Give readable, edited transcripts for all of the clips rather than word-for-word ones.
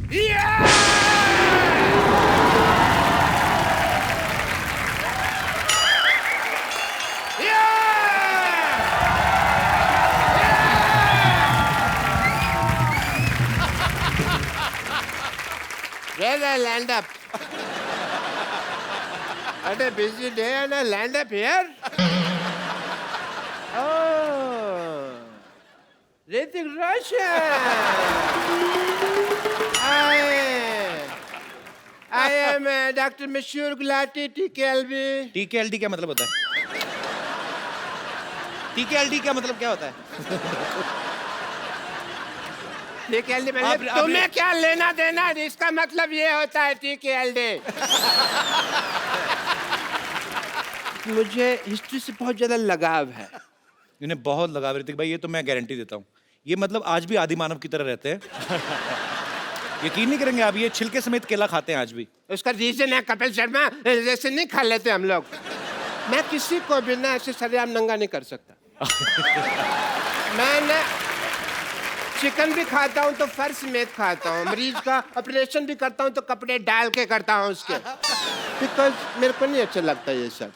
Where I land up? What a busy day and I land up here? Oh, Hrithik Roshan. I am Dr. Mashur Gulati, TKLB. TKLD क्या मतलब होता है? TKLD क्या मतलब क्या होता है? TKLD मतलब तुम्हें क्या लेना देना? इसका मतलब ये होता है TKLD. मुझे हिस्ट्री से बहुत ज्यादा लगाव है. इन्हें बहुत लगाव ऋतिक भाई, ये तो मैं गारंटी देता हूँ. ये मतलब आज भी आदि मानव की तरह रहते हैं. यकीन नहीं करेंगे आप, ये छिलके समेत केला खाते हैं आज भी. उसका रीजन है कपिल शर्मा, जैसे नहीं खा लेते हम लोग. मैं किसी को भी ना ऐसे सरेआम नंगा नहीं कर सकता. मैं ना चिकन भी खाता हूँ तो फर्श समेत खाता हूँ. मरीज का ऑपरेशन भी करता हूँ तो कपड़े डाल के करता हूँ उसके. बिकॉज मेरे को नहीं अच्छा लगता ये सब.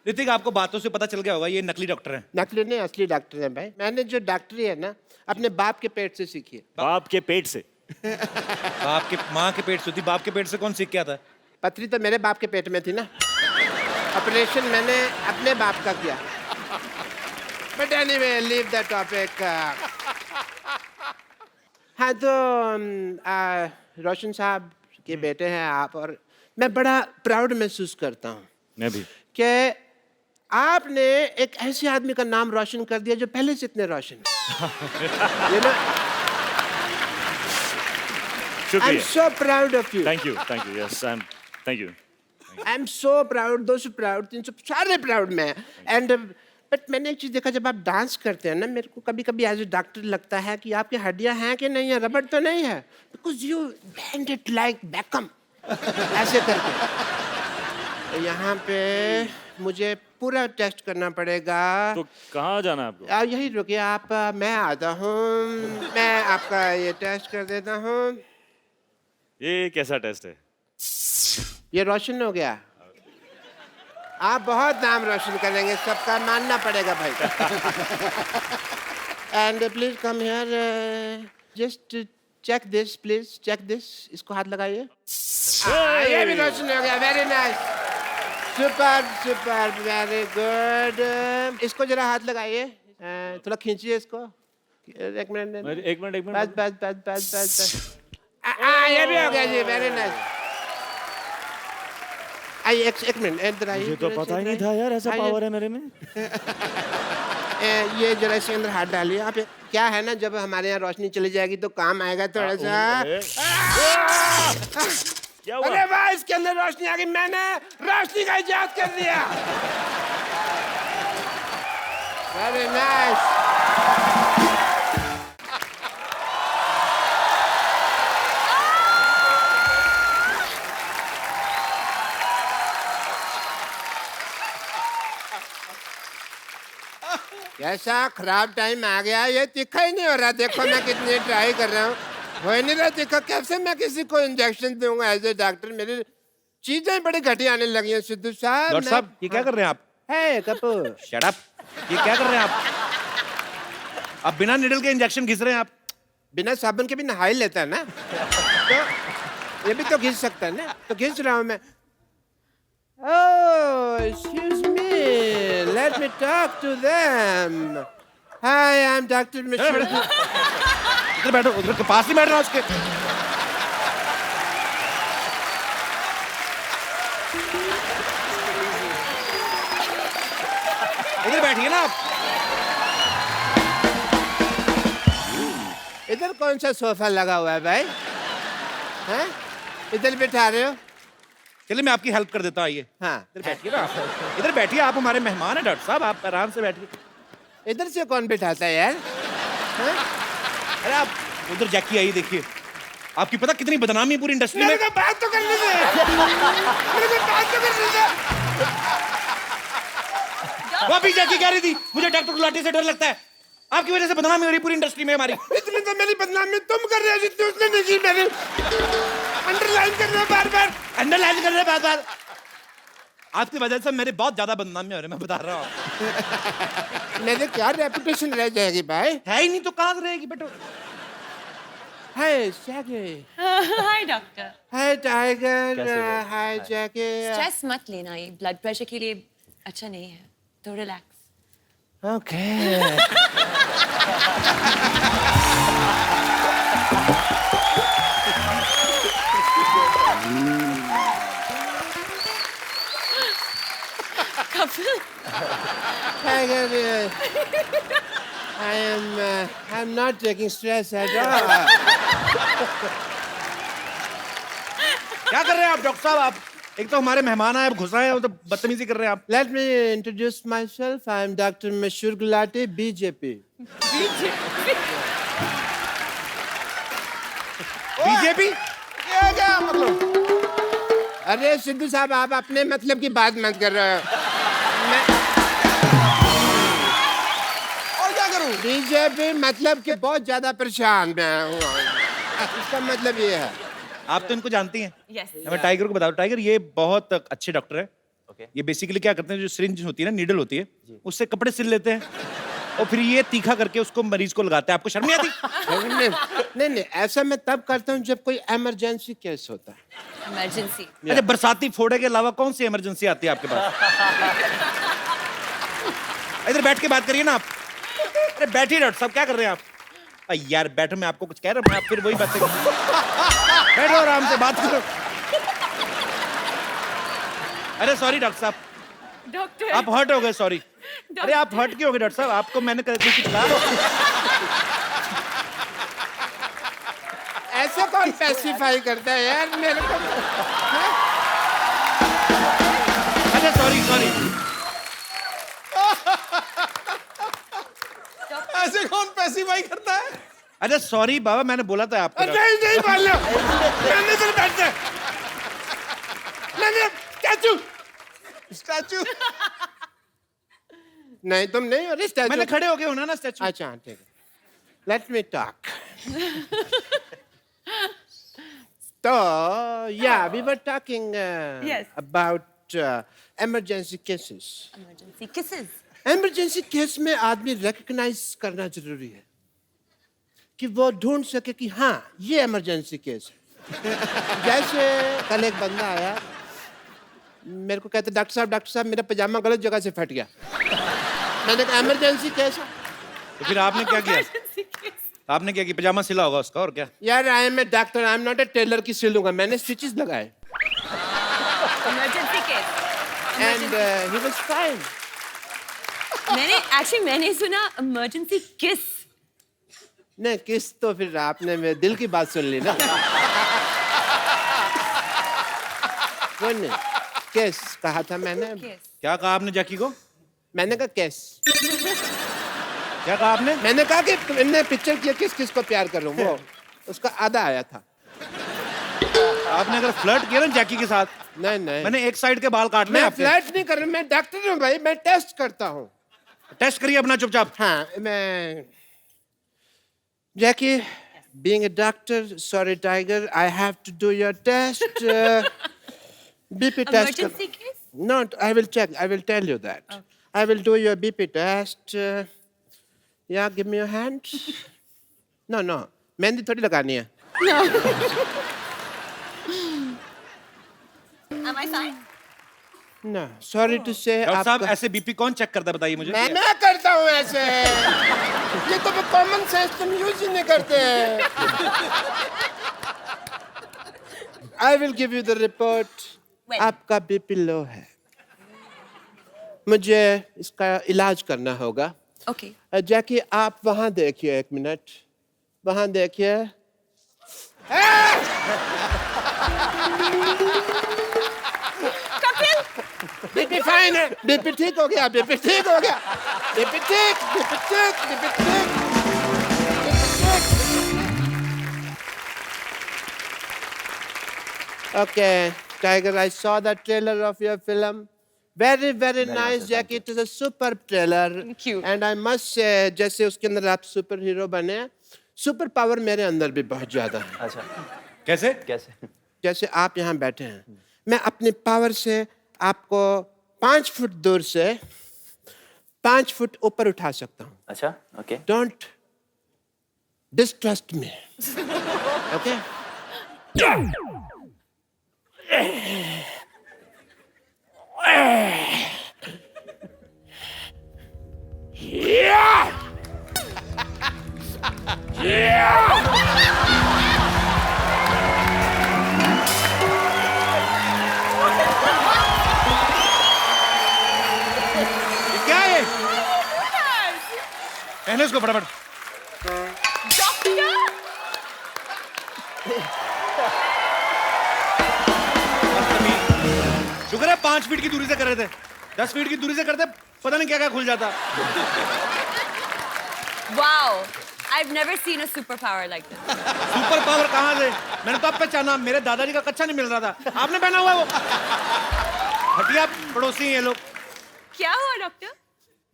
ऋतिक, आपको बातों से पता चल गया होगा ये नकली डॉक्टर हैं. नकली नहीं, असली डॉक्टर हैं भाई. मैंने जो डॉक्टरी है ना अपने बाप के पेट से सीखी है. बाप के पेट से? बाप के माँ के पेट से होती, बाप के पेट से कौन सीख के आता है? पथरी तो मेरे बाप के पेट में थी ना. ऑपरेशन मैंने अपने बाप का किया. But anyway, leave the topic. हाँ तो रोशन साहब के बेटे हैं आप, और मैं बड़ा प्राउड महसूस करता हूँ. मैं भी. कि आपने एक ऐसे आदमी का नाम रोशन कर दिया जो पहले से इतने रोशन. you know, I'm so proud of you. Thank you. Yes, thank you. I'm so proud. 200 proud, 300 सारे proud मैं. And but मैंने एक चीज देखा, जब आप डांस करते हैं ना, मेरे को कभी-कभी एज ए डॉक्टर लगता है कि आपकी हड्डियां हैं कि नहीं है, रबड़ तो नहीं है. Because you bend it like Beckham. ऐसे करके. यहाँ पे मुझे पूरा टेस्ट करना पड़ेगा. तो कहाँ जाना है आपको? यही रुकिए आप, मैं आता हूँ. मैं आपका ये टेस्ट कर देता हूँ. ये कैसा टेस्ट है? ये रोशन हो गया. आप बहुत नाम रोशन करेंगे, सबका मानना पड़ेगा भाई. And please come here. Just check this, please check this. इसको हाथ लगाइए. ये भी रोशन हो गया. Very nice. Super, very good. इसको जरा हाथ लगाइए. थोड़ा खींचिए इसको. एक मिनट. बस. ये भी हो गया जी. Very nice. आइए एक मिनट इधर आइए. मुझे तो पता ही नहीं था यार ऐसा पावर है मेरे में. ये जरा इसके अंदर हाथ डालिए आप. क्या है ना, जब हमारे यहाँ रोशनी चली जाएगी तो काम आएगा थोड़ा सा. क्या हुआ? अरे वाह, इसके अंदर रोशनी आ गई. मैंने रोशनी का इजाद कर दिया. Very nice. कैसा खराब टाइम आ गया. ये तीखा ही नहीं हो रहा. देखो मैं कितनी ट्राई कर रहा हूँ, हो नहीं रहा तीखा. कैसे मैं किसी को इंजेक्शन दूंगा एज ए डॉक्टर. मेरी चीजें बड़ी घटिया आने लगी हैं. सिद्धू साहब. डॉक्टर साहब, ये क्या कर रहे हैं आप? है कपूर. Shut up. ये क्या कर रहे हैं आप? आप बिना निडल के इंजेक्शन घिस रहे हैं आप. बिना साबुन के भी नहा ही लेता है ना, तो ये भी तो घिस सकता है ना. तो घिस रहा हूँ मैं. Oh, excuse me. Let me talk to them. Hi, I'm Dr. Mishra. इधर बैठो, उधर के पास ही बैठ रहा उसके. इधर बैठिए ना आप. इधर कौन सा सोफा लगा हुआ है भाई? हैं? इधर बिठा रहे हो? चलिए मैं आपकी हेल्प कर देता हूँ. आइए. हाँ. इधर बैठिए ना आप. इधर बैठिए, आप हमारे मेहमान हैं डॉक्टर साहब. आप आराम से बैठिए. इधर से कौन बिठाता है यार? अरे आप उधर जैकी आई, देखिए. आपकी पता कितनी बदनामी है पूरी इंडस्ट्री में. मेरे को बात तो करने दे. मेरे को बात तो करने दे. वो अभी जैकी कह रही थी मुझे डॉक्टर गुलाटी से डर लगता है. आपकी वजह से बदनामी हो रही है पूरी इंडस्ट्री में हमारी। इतनी तो मेरी बदनामी तुम कर रहे हो जितनी उसने नहीं की। मेरी अंडरलाइन कर रहे हो बार बार, अंडरलाइन कर रहे हैं बार-बार। आपकी वजह से मेरी बहुत ज्यादा बदनामी हो रही है, मैं बता रहा हूँ। मेरी क्या रेपुटेशन रह जाएगी भाई। है ही नहीं तो कहाँ से रहेगी बेटा। Hi Jackie. Hi doctor. Hi tiger. Hi Jackie. Stress मत लेना, ये ब्लड प्रेशर के लिए अच्छा नहीं है, तो relax. Okay. Kapil, Tiger, I'm not taking stress at all. क्या कर रहे हैं आप डॉक्टर साहब? आप एक तो हमारे मेहमान आए, अब घुस रहे हैं, तो बदतमीजी कर रहे हैं आप। Let me introduce myself. I'm Dr. Mashur Gulati, BJP. BJP क्या क्या मतलब? अरे सिद्धू साहब, आप अपने मतलब की बात मत कर रहे हो। मैं और क्या करूं? बीजेपी मतलब कि बहुत ज्यादा परेशान मैं हूँ। इसका मतलब ये है। आप तो इनको जानती हैं। यस। मैं टाइगर को बता दूं, टाइगर ये बहुत अच्छे डॉक्टर है। ये बेसिकली क्या करते हैं, जो सिरिंज होती है ना, नीडल होती है, उससे कपड़े सिल लेते हैं और फिर ये तीखा करके उसको मरीज को लगाते हैं। आपको शर्म नहीं आती? नहीं, ऐसा मैं तब करता हूँ जब कोई इमरजेंसी केस होता है। इमरजेंसी। अच्छा, बरसाती फोड़े के अलावा कौन सी इमरजेंसी आती है आपके पास? इधर बैठ के बात करिए ना आप। अरे बैठिए डॉक्टर साहब, क्या कर रहे हैं आप? यार बैठो, मैं आपको कुछ कह रहा हूँ, आप फिर वही बातें बैठो, आराम से बात करो। अरे सॉरी डॉक्टर साहब, डॉक्टर। आप हर्ट हो गए, सॉरी। अरे आप हर्ट क्यों हो गए डॉक्टर साहब? आपको मैंने कुछ कहा? ऐसे कौन स्पेसिफाई करता है यार मेरे को? अच्छा सॉरी। ऐसे कौन स्पेसिफाई करता है? अच्छा सॉरी बाबा, मैंने बोला था आपको। नहीं बोलो। मैंने तो बैठते। मैंने स्टैचू। नहीं तुम नहीं हो रही स्टैचू। मैंने खड़े हो गए होना ना स्टैचू। अच्छा ठीक है। Let me talk. So yeah, we were talking Yes. about emergency cases. Emergency kisses. Emergency case में आदमी रिकग्नाइज करना जरूरी है कि वो ढूंढ सके कि हाँ ये इमरजेंसी केस है। जैसे कल एक बंदा आया, मेरे को कहते डॉक्टर साहब मेरा पजामा गलत जगह से फट गया। मैंने कहा इमरजेंसी केस है। तो फिर आपने क्या किया? आपने क्या किया? पजामा सिला होगा उसका, और क्या? यार I am a doctor, I am not a tailor की सिलूंगा। मैंने स्टिचेस लगाए emergency case. And he was fine. मैंने सुना इमरजेंसी किस। नहीं किस तो फिर आपने मेरे दिल की बात सुन ली ना। वो नहीं, केस कहा था मैंने। क्या कहा आपने जैकी को? मैंने कहा केस। क्या कहा आपने? मैंने कहा कि तुमने पिक्चर किया किस किस को प्यार कर रहा हूँ, वो उसका आधा आया था। आपने अगर फ्लर्ट किया ना जैकी के साथ, नहीं मैंने एक साइड के बाल काटने मैं आपके। फ्लर्ट नहीं कर रहा, मैं डॉक्टर हूँ भाई, मैं टेस्ट करता हूँ। टेस्ट करिए अपना चुपचाप। हाँ मैं जैकी, being a doctor, sorry Tiger, I have to do your test. BP test. Emergency case. No, I will check. I will tell you that. Okay. I will do your BP test. Yeah, give me your hand. No. Mehndi थोड़ी लगानी है। Am I fine? No, sorry to say. Doctor साहब आपका ऐसे BP कौन check करता है, बताइए मुझे। मैं करता हूँ ऐसे। ये तो कॉमन सेंस तुम यूज ही नहीं करते। I will give you the report. When? आपका बीपी लो है। मुझे इसका इलाज करना होगा। Okay. जैकी आप वहां देखिए, एक मिनट वहां देखिए। कपिल। बीपी फाइन है, बीपी ठीक हो गया, बीपी ठीक हो गया, बीपी ठीक। Okay, Tiger, I saw the trailer of your film. Very, very nice jacket. It is a super trailer. Thank you. And I must say, जैसे उसके अंदर आप सुपर हीरो बने, सुपर पावर मेरे अंदर भी बहुत ज्यादा है. अच्छा कैसे? कैसे? जैसे आप यहाँ बैठे हैं, मैं अपने पावर से आपको 5 फुट दूर से 5 फुट ऊपर उठा सकता हूँ. अच्छा okay. Don't distrust me. Okay? ये क्या है? पहने उसको फटाफट. शुक्र है 5 फीट की दूरी से कर रहे थे. 10 फीट की दूरी से करते पता नहीं क्या क्या खुल जाता. Wow, I've never seen a superpower like this. Super power कहाँ से? मैंने तो अब पहचाना, मेरे दादाजी का कच्चा नहीं मिल रहा था. आपने पहना हुआ है वो. हटिया पड़ोसी हैं ये लोग. क्या हुआ डॉक्टर?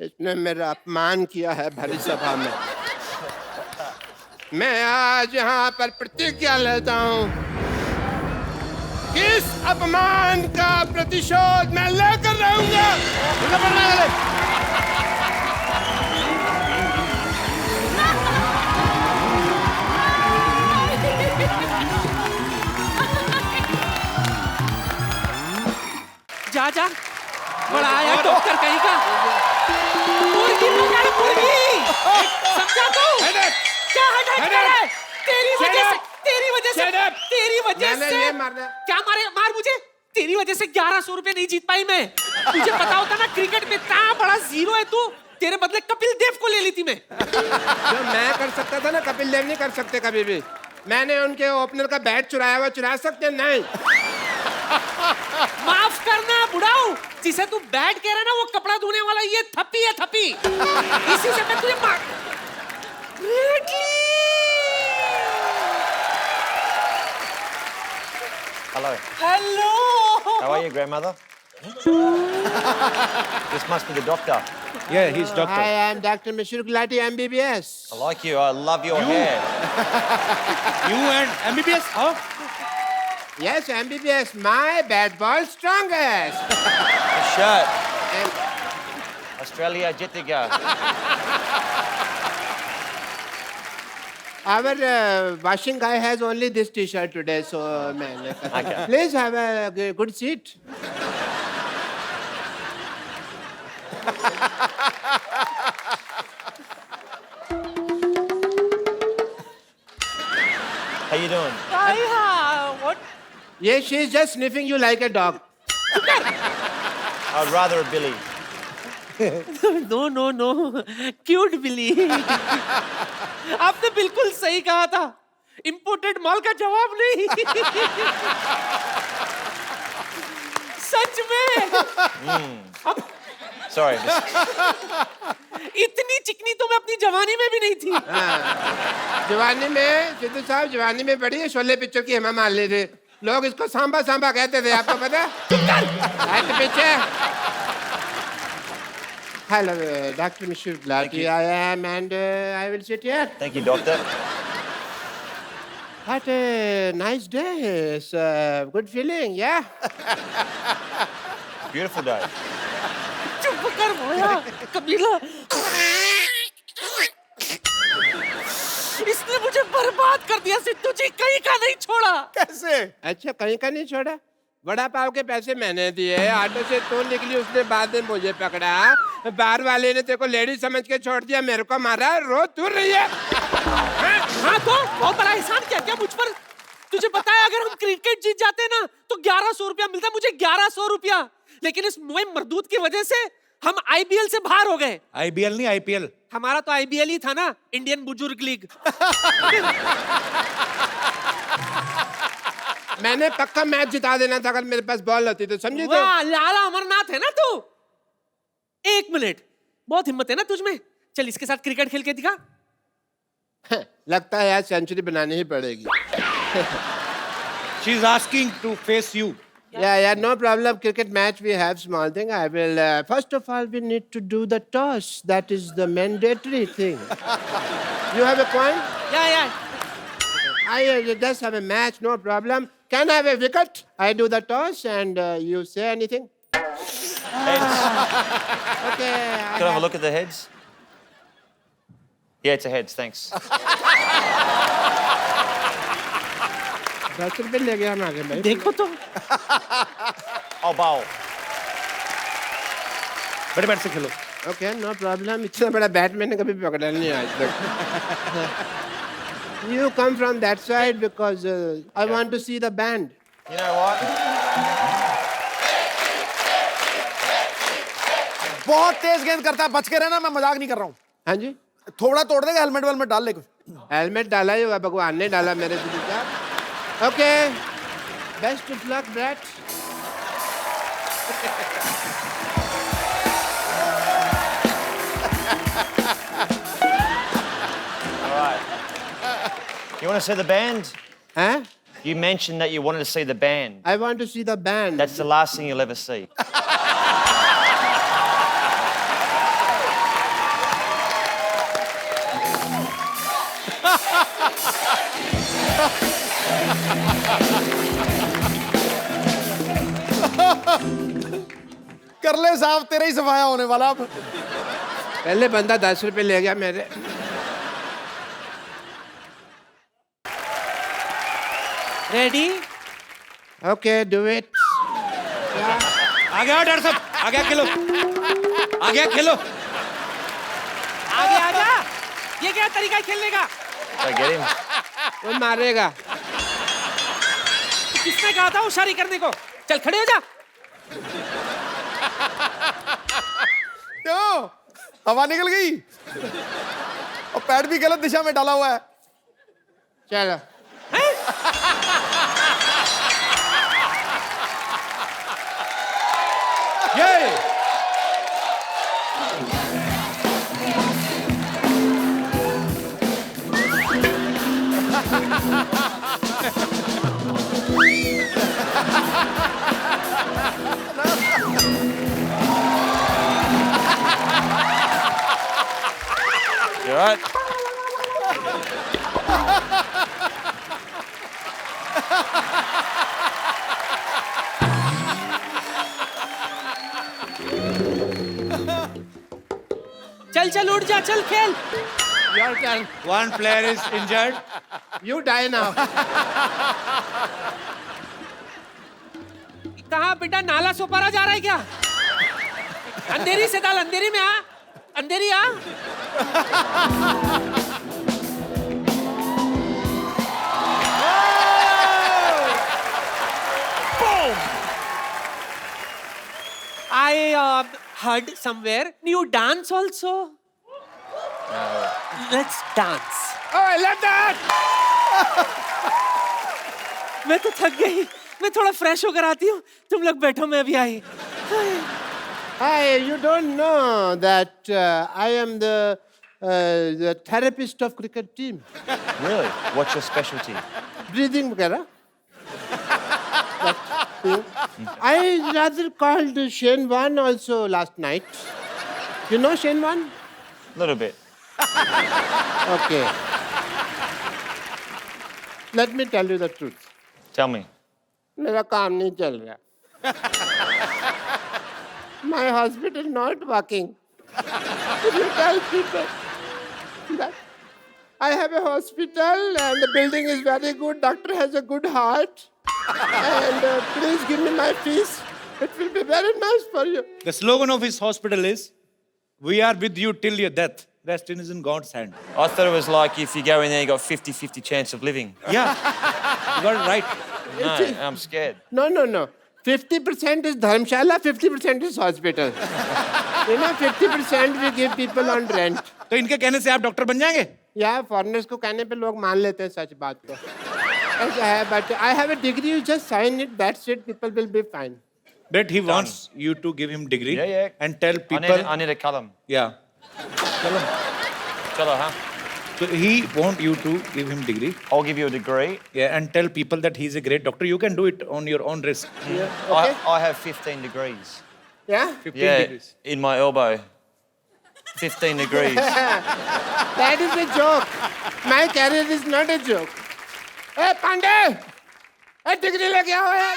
इसने मेरा अपमान किया है भरी सभा में. मैं आज यहाँ पर प्रतिज्ञा लेता हूँ कि इस अपमान का प्रतिशोध मैं लेकर रहूंगा. जा जा बड़ा आया डॉक्टर कहीं का. मुर्गी बना है, मुर्गी. समझा तू? क्या हेडेक है? तेरी वजह से मैंने ये मारना. क्या मार मुझे. तेरी वजह से 1100 रुपए नहीं जीत पाई मैं. तुझे पता होता ना क्रिकेट में इतना बड़ा जीरो है तू. तेरे बदले कपिल देव को ले ली थी मैं. जो मैं कर सकता था ना, कपिल देव नहीं कर सकते कभी भी. मैंने उनके ओपनर का बैट चुराया हुआ, चुरा सकते नहीं. माफ करना बुढ़ाऊ. जिसे तू बैट कह रहा है ना, वो कपड़ा धोने वाला ये थप्पी है, थप्पी. इसी से मैं तुझे मार. Hello. Hello. How are you, grandmother? This must be the doctor. Yeah, he's doctor. I am Dr. Mishra Gulati, MBBS. I like you. I love your hair. You and MBBS? How? Yes, MBBS, my bad ball strongest. The shirt. And Australia Jittiga. our washing guy has only this T-shirt today, so man, Okay. please have a good seat. How you doing? What? Yes, she's just sniffing you like a dog. I'd rather a Billy. No. Cute Billy. आपने बिल्कुल सही कहा था. Imported माल का जवाब नहीं. सच में. Sorry. इतनी चिकनी तो मैं अपनी जवानी में भी नहीं थी. जवानी में सिद्धू साहब, जवानी में बड़ी शोले पिक्चर की हेमा मालिनी थे. लोग इसको सांबा सांबा कहते थे, आपको पता है? तो पीछे. Hello, Dr. Mishra Gulati. I am, and I will sit here. Thank you, doctor. What a nice day. It's a good feeling, yeah? Beautiful day. चुप कर भोया कबीला. इसने मुझे बर्बाद कर दिया. सिद्धू जी कहीं का नहीं छोड़ा. कैसे? अच्छा, कहीं का नहीं छोड़ा. बड़ा पाव के पैसे मैंने दिए, ऑटो से तू निकली, उसने बाद में मुझे पकड़ा. बार वाले ने तेरे को लेडी समझ के छोड़ दिया, मेरे को मारा. रो तू रही है. हाँ तो बहुत बड़ा एहसान किया क्या मुझ पर. तुझे पता है अगर हम क्रिकेट जीत जाते ना तो 1100 रुपया मिलता. मुझे 1100 रुपया. लेकिन इस मोए मरदूत की वजह से हम आईबीएल से बाहर हो गए. IBL नहीं IPL. हमारा तो आईबीएल ही था ना, इंडियन बुजुर्ग लीग. मैंने पक्का मैच जिता देना था अगर मेरे पास बॉल होती तो, समझे? तो वाह लाला अमरनाथ है ना तू. 1 मिनट, बहुत हिम्मत है ना तुझ में. चल इसके साथ क्रिकेट खेल के दिखा. लगता है यार सेंचुरी बनानी ही पड़ेगी. She's asking to face you. Yeah, no problem. Cricket match, we have small thing. I will, first of all, we need to do the toss. That is the mandatory thing. You have a coin? Yeah. I just have a match, no problem. Can I have a wicket? I do the toss and you say anything? Heads. Okay. Can I have a look at the heads? Yeah, it's a heads, thanks. 10 रुपए ले गया हम आगे भाई. देखो तो I'll bowl. बड़े bat से खेलो. Okay, no problem. इतना बड़ा बैट मैंने कभी पकड़ा नहीं आज तक. You come from that side because I want to see the band. You know what? बहुत तेज गेंद करता है, बच के रहना, मैं मजाक नहीं कर रहा हूँ. हाँ जी. थोड़ा तोड़ देगा, हेलमेट वेलमेट डाल ले कुछ. हेलमेट डाला ही हुआ, भगवान ने डाला मेरे दिल का. Okay. Best of luck, Brett. All right. You want to see the band? Huh? You mentioned that you wanted to see the band. I want to see the band. That's the last thing you'll ever see. कर ले साहब, तेरा ही सफाया होने वाला अब. पहले बंदा 10 रुपए ले गया मेरे. Ready Okay, do it. आ गया डॉक्टर साहब. आ गया खेलो. आ गया खेलो. आगे ये क्या तरीका है खेलने का? Did I get him? वो मारेगा. किसने कहा था होशियारी करने को? चल खड़े हो जा. क्यों? हवा निकल गई और पैड भी गलत दिशा में डाला हुआ है. चलो. ये You all right? चल उठ जा, चल खेल. Your turn. one player is injured. You die now. कहाँ बेटा, नाला सोपारा जा रहा है क्या? अंधेरी से डाल, अंधेरी में आ. अंधेरी आ. I heard somewhere you dance also. Let's dance. Oh, I love that. मैं तो थक गई. मैं थोड़ा फ्रेश होकर आती हूँ. तुम लोग बैठो, मैं अभी आई. Hi, you don't know that I am the therapist of cricket team. Really? What's your specialty? Breathing वगैरह. I rather called Shane Warne also last night. You know Shane Warne? A little bit. Okay. Let me tell you the truth. Tell me. मेरा काम नहीं चल रहा. My hospital not working. Could you tell people that I have a hospital and the building is very good. Doctor has a good heart. And please give me my fees. It will be very nice for you. The slogan of his hospital is, "We are with you till your death. Rest is in God's hand." I thought it was like if you go in there, you got 50-50 chance of living. Yeah, you got it right. No, I'm scared. No. 50% is Dharmshala, 50% is hospital. You know, 50% we give people on rent. तो इनके कहने से आप doctor बन जाएंगे? Yeah, foreigners को कहने पे लोग मान लेते हैं सच बात को. ऐसा है, but I have a degree, you just sign it, that's it, people will be fine. But he wants you to give him degree Yeah. and tell people. I need a column. Yeah. Chalo, huh? So he want you to give him degree. I'll give you a degree. Yeah, and tell people that he's a great doctor. You can do it on your own risk. Okay? I have 15 degrees. Yeah? 15 Yeah, degrees. in my elbow. 15 degrees. That is a joke. My career is not a joke. Hey, Pandey! Hey, degree लेके आओ यार.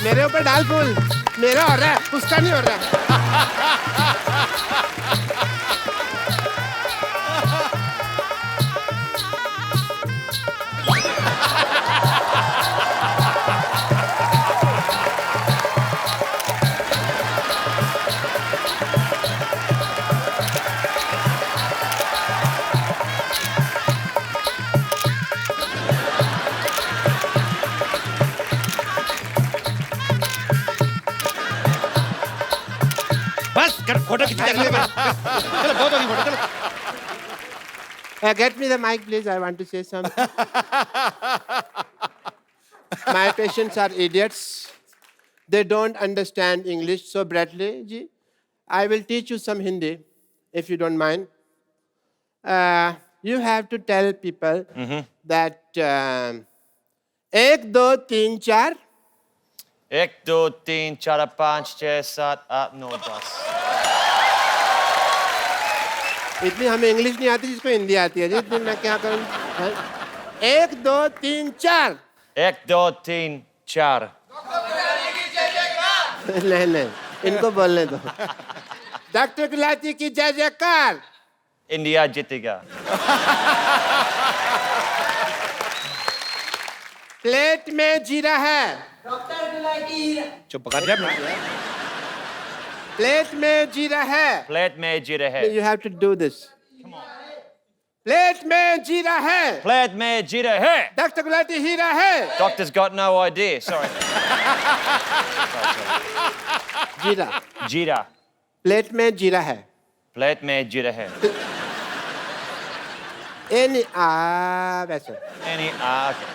मेरे ऊपर डाल फूल. मेरा हो रहा है, उसका नहीं हो रहा है. बस कर फोटो खींच चलो बहुत होगी फोटो चलो. Get me the mic, please. I want to say something. My patients are idiots. They don't understand English. So, Bradley ji, I will teach you some Hindi, if you don't mind. You have to tell people that 1, 2, 3, 4. 1, 2, 3, 4, 5, 6, 7, 8, 9, 10. इतनी हमें English नहीं आती जिसको हिंदी आती है जी. इतनी मैं क्या करूं? 1, 2, 3, 4. 1, 2, 3, 4. नहीं इनको बोलने दो. डॉक्टर गुलाटी की जय जयकार. India जीतेगा. प्लेट में जीरा है. चुप कर जा. प्लेट में जीरा है. Plate में जीरा है. You have to do this. Plate में जीरा है. Plate में जीरा है. डॉक्टर गुलाटी हीरा है. Doctor's got no idea. Sorry. जीरा. Jeera. प्लेट में जीरा है. Plate में जीरा है. वैसे. Okay.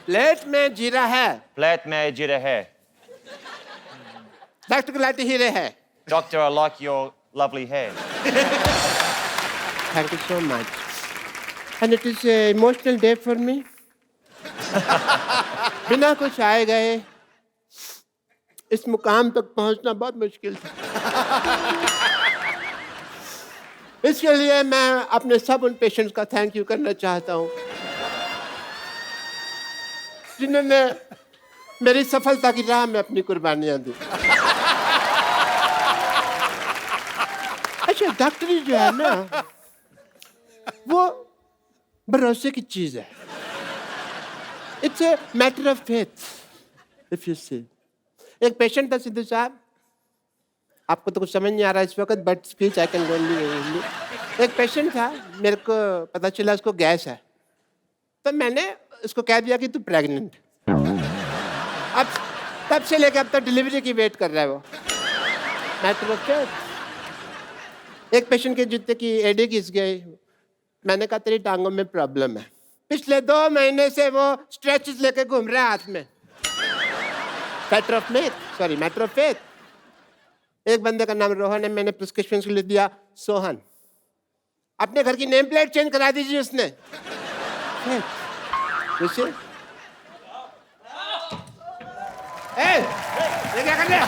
प्लेट में जीरा है. Plate में जीरा है. डॉक्टर गुलाटी हीरे है. Doctor, I like your lovely hair. Thank you so much. And it is an emotional day for me. बिना कुछ आए गए इस मुकाम तक पहुंचना बहुत मुश्किल था. इसके लिए मैं अपने सब उन पेशेंट्स का थैंक यू करना चाहता हूं जिन्होंने मेरी सफलता की राह में अपनी कुर्बानियां दी. अच्छा, डॉक्टरी जो है ना वो भरोसे की चीज है. It's a matter of faith. If you see, एक पेशेंट था सिद्धू साहब. आपको तो कुछ समझ नहीं आ रहा इस वक्त, but speech I can only. एक पेशेंट था, मेरे को पता चला उसको गैस है, तो मैंने उसको कह दिया कि तू प्रेग्नेंट. अब तब से लेकर अब तक डिलीवरी की वेट कर रहा है वो. Matter of faith. एक पेशेंट के जूते की एडी घिस गई. मैंने कहा तेरी टांगों में प्रॉब्लम है. पिछले 2 महीने से वो स्ट्रेचेस लेके घूम रहा है हाथ में. Matter of faith. एक बंदे का नाम रोहन है. मैंने प्रिस्क्रिप्शन के लिए दिया सोहन. अपने घर की नेम प्लेट चेंज करा दीजिए उसने. ये क्या कर रहे हैं?